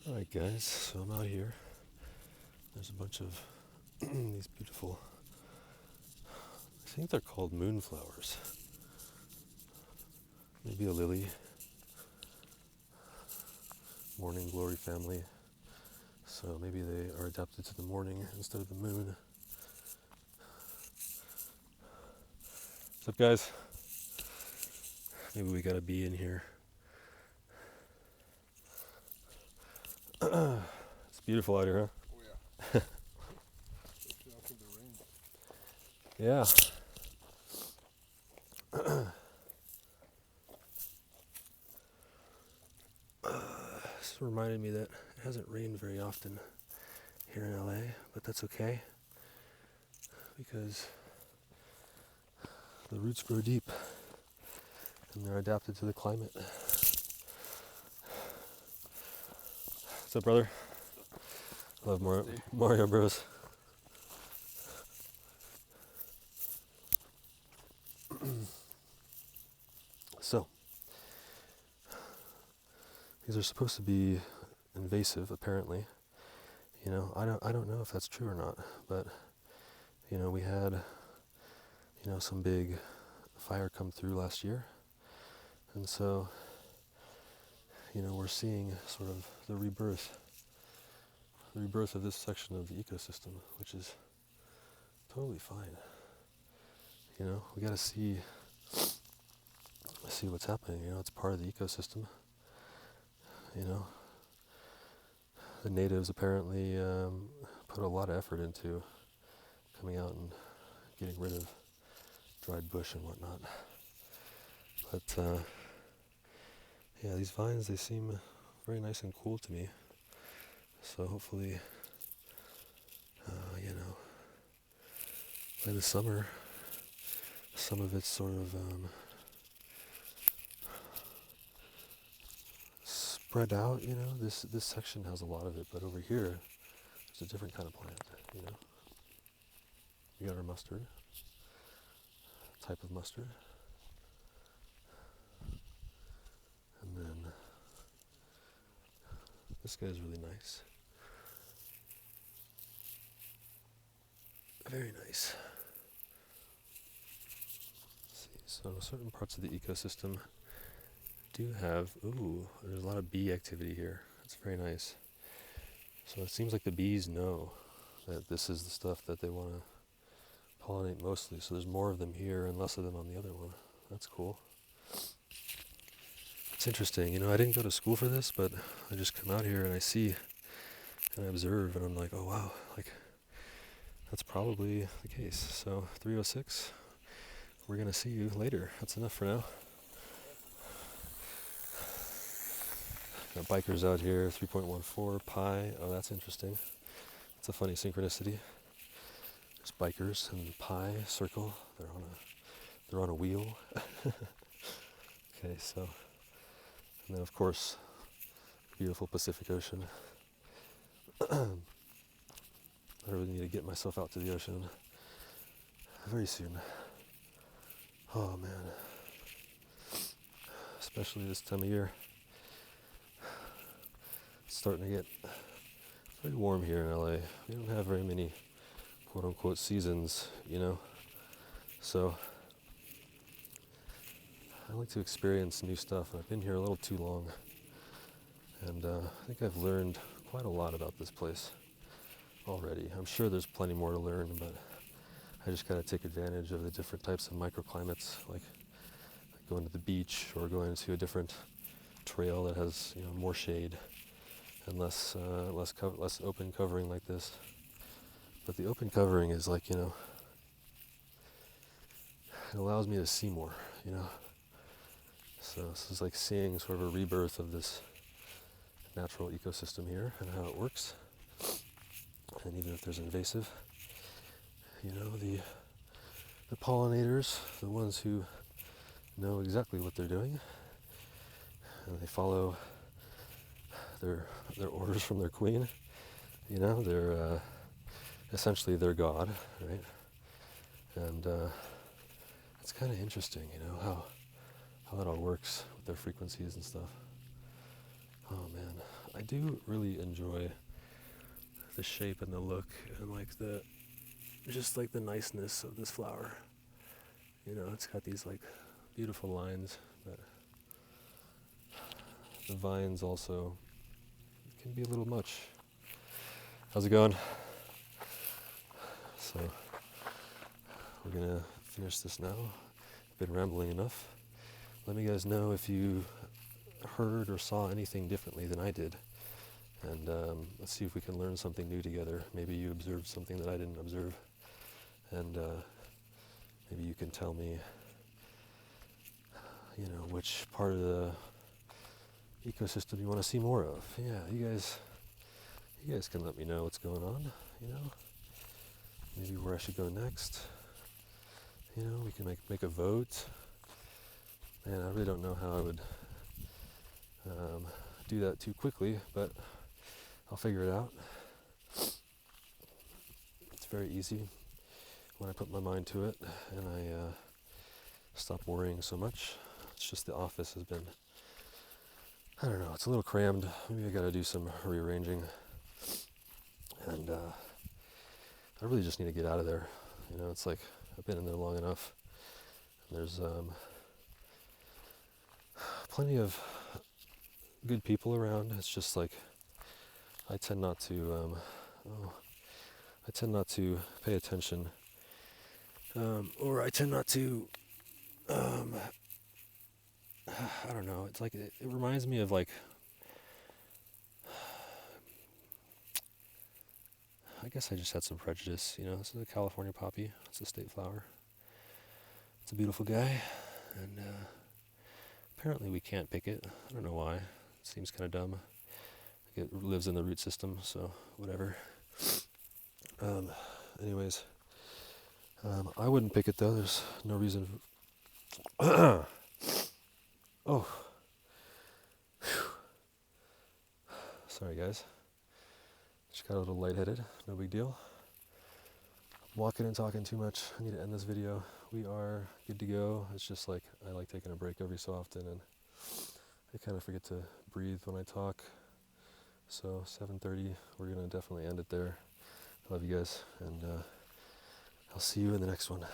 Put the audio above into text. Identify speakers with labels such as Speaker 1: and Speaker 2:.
Speaker 1: Alright guys, so I'm out here. There's a bunch of these beautiful, I think they're called moonflowers. Maybe a lily. Morning glory family. So maybe they are adapted to the morning instead of the moon. What's up guys? Maybe we got a bee in here. It's beautiful out here,
Speaker 2: Oh yeah. Especially after the rain.
Speaker 1: huh? Yeah. This reminded me that it hasn't rained very often here in LA, but that's okay because the roots grow deep and they're adapted to the climate. What's up, brother? Love Mario Bros. So, these are supposed to be invasive, apparently. You know, I don't know if that's true or not, but you know, we had some big fire come through last year, and so we're seeing sort of the rebirth of this section of the ecosystem, which is totally fine. We got to see what's happening. It's part of the ecosystem. The natives apparently put a lot of effort into coming out and getting rid of dried bush and whatnot. But yeah, these vines, they seem very nice and cool to me. So hopefully, by the summer, some of it's sort of spread out. This section has a lot of it, but over here, there's a different kind of plant. We got our mustard, type of mustard, and then this guy's really nice. Very nice. Let's see, so certain parts of the ecosystem do have, there's a lot of bee activity here. That's very nice. So it seems like the bees know that this is the stuff that they want to pollinate mostly. So there's more of them here and less of them on the other one. That's cool. It's interesting. I didn't go to school for this, but I just come out here and I see and I observe and I'm like, oh wow, that's probably the case. So 306, we're going to see you later. That's enough for now. Got bikers out here, 3.14 pi. Oh, that's interesting. It's a funny synchronicity. There's bikers and pi circle. They're on a wheel. Okay, so, and then of course, beautiful Pacific Ocean. I really need to get myself out to the ocean very soon. Oh man, especially this time of year. It's starting to get very warm here in LA. We don't have very many quote-unquote seasons, so I like to experience new stuff, and I've been here a little too long, and I think I've learned quite a lot about this place already. I'm sure there's plenty more to learn, but I just got to take advantage of the different types of microclimates, like going to the beach or going to a different trail that has more shade and less open covering like this. But the open covering is like, it allows me to see more, So this is like seeing sort of a rebirth of this natural ecosystem here and how it works. And even if there's invasive, the pollinators, the ones who know exactly what they're doing, and they follow their orders from their queen. They're essentially their god, right? And it's kind of interesting, how that all works with their frequencies and stuff. Oh man, I do really enjoy the shape and the look and like just like the niceness of this flower. You know, it's got these like beautiful lines, but the vines also can be a little much. How's it going? So we're gonna finish this now. I've been rambling enough. Let me guys know if you heard or saw anything differently than I did. And let's see if we can learn something new together. Maybe you observed something that I didn't observe. And maybe you can tell me, you know, which part of the ecosystem you want to see more of. Yeah, you guys can let me know what's going on, you know. Maybe where I should go next. You know, we can make a vote. Man, I really don't know how I would do that too quickly, but I'll figure it out. It's very easy when I put my mind to it and I stop worrying so much. It's just the office has been, I don't know, it's a little crammed. Maybe I gotta do some rearranging. And I really just need to get out of there. You know, it's like I've been in there long enough. And there's plenty of good people around. It's just like I tend not to pay attention, or I tend not to I don't know, it's like it reminds me of like I guess I just had some prejudice, you know. This is a California poppy. It's a state flower. It's a beautiful guy, and apparently we can't pick it. I don't know why. It seems kind of dumb. It lives in the root system, so whatever. Anyways, I wouldn't pick it though. There's no reason. Oh. Whew. Sorry, guys. Just got a little lightheaded. No big deal. I'm walking and talking too much. I need to end this video. We are good to go. It's just like I like taking a break every so often, and I kind of forget to breathe when I talk. So 7:30, we're gonna definitely end it there. I love you guys, and I'll see you in the next one.